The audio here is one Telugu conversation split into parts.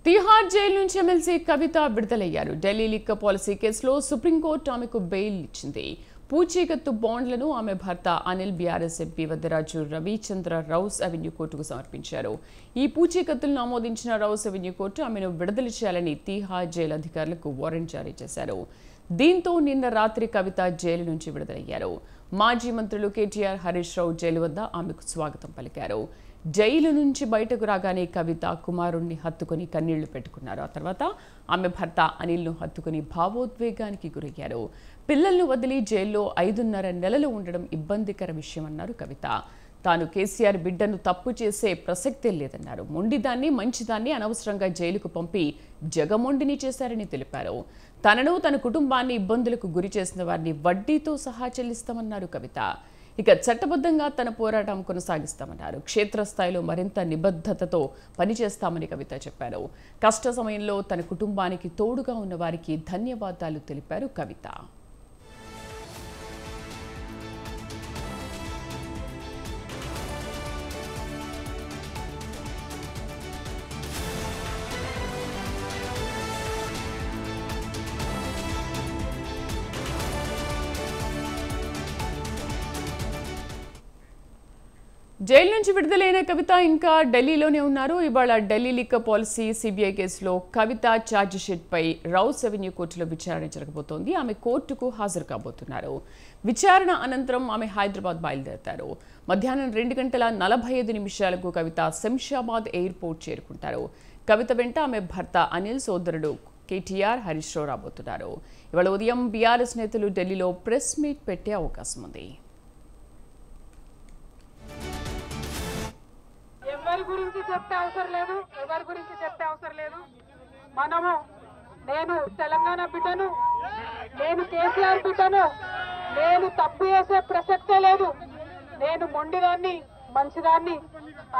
తిహార్ జైలు నుంచి ఎమ్మెల్సీ కవిత విడుదలయ్యారు. ఢిల్లీ లిక్కర్ పాలసీ కేసులో సుప్రీంకోర్టు ఆమెకు బెయిల్ ఇచ్చింది. పూచీకత్తు బాండ్లను ఆమె భర్త Anil BRS MP Vaddaraju Ravichandra rows avenue కోర్టుకు సమర్పించారు. ఈ పూచీకత్తులను ఆమోదించిన రౌస్ అవెన్యూ కోర్టు ఆమెను విడుదల చేయాలని తిహార్ జైలు అధికారులకు వారెంట్ జారీ చేశారు. దీంతో నిన్న రాత్రి కవిత జైలు నుంచి విడుదలయ్యారు. మాజీ మంత్రులు కేటీఆర్, హరీష్ రావు జైలు వద్ద ఆమెకు స్వాగతం పలికారు. జైలు నుంచి బయటకు రాగానే కవిత కుమారుణ్ణి హత్తుకుని కన్నీళ్లు పెట్టుకున్నారు. ఆ తర్వాత ఆమె భర్త అనిల్ను హత్తుకుని భావోద్వేగానికి గురయ్యారు. పిల్లలను వదిలి జైల్లో 5.5 నెలలు ఉండడం ఇబ్బందికర విషయమన్నారు కవిత. తాను కేసీఆర్ బిడ్డను తప్పు చేసే ప్రసక్తే లేదన్నారు. మొండిదాన్ని, మంచిదాన్ని అనవసరంగా జైలుకు పంపి జగమొండిని చేశారని తెలిపారు. తనను, తన కుటుంబాన్ని ఇబ్బందులకు గురి చేసిన వారిని వడ్డీతో సహా చెల్లిస్తామన్నారు కవిత. ఇక చట్టబద్ధంగా తన పోరాటం కొనసాగిస్తామన్నారు. క్షేత్రస్థాయిలో మరింత నిబద్ధతతో పనిచేస్తామని కవిత చెప్పారు. కష్ట సమయంలో తన కుటుంబానికి తోడుగా ఉన్న వారికి ధన్యవాదాలు తెలిపారు కవిత. జైలు నుంచి విడుదలైన కవిత ఇంకా ఢిల్లీలోనే ఉన్నారు. ఇవాళ ఢిల్లీ లిక్కర్ పాలసీ సిబిఐ కేసులో కవిత ఛార్జిషీట్పై రౌస్ అవెన్యూ కోర్టులో విచారణ జరగబోతోంది. ఆమె కోర్టుకు హాజరు కాబోతున్నారు. విచారణ అనంతరం ఆమె హైదరాబాద్ బయలుదేరతారు. మధ్యాహ్నం 2:45 కవిత శంషాబాద్ ఎయిర్పోర్ట్ చేరుకుంటారు. కవిత వెంట ఆమె భర్త అనిల్, సోదరుడు కేటీఆర్, హరీష్ రావు రాబోతున్నారు. ఇవాళ ఉదయం బీఆర్ఎస్ నేతలు ఢిల్లీలో ప్రెస్ మీట్ పెట్టే అవకాశం ఉంది. ఎవరి గురించి చెప్పే అవసరం లేదు. మనము నేను తెలంగాణ బిడ్డను, నేను కేసీఆర్ బిడ్డను, నేను తప్పు చేసే ప్రసక్తే లేదు. నేను మొండిదాన్ని, మంచిదాన్ని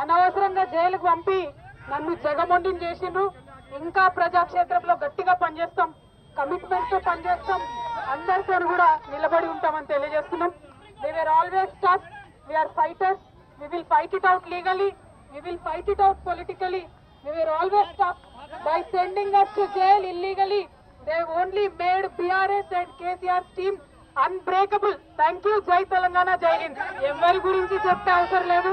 అనవసరంగా జైలుకు పంపి నన్ను జగమొండిని చేసిండ్రు. ఇంకా ప్రజాక్షేత్రంలో గట్టిగా పనిచేస్తాం, కమిట్మెంట్ తో పనిచేస్తాం, అందరితో కూడా నిలబడి ఉంటామని తెలియజేస్తున్నాం. We were always tough. We are fighters. We will fight it out legally. We will fight it out politically. We were always tough. By sending us to jail illegally, they only made BRS and KCR's team unbreakable. Thank you. Jai Telangana, Jai Hind. ఎవరి గురించి చెప్పే అవసరం లేదు.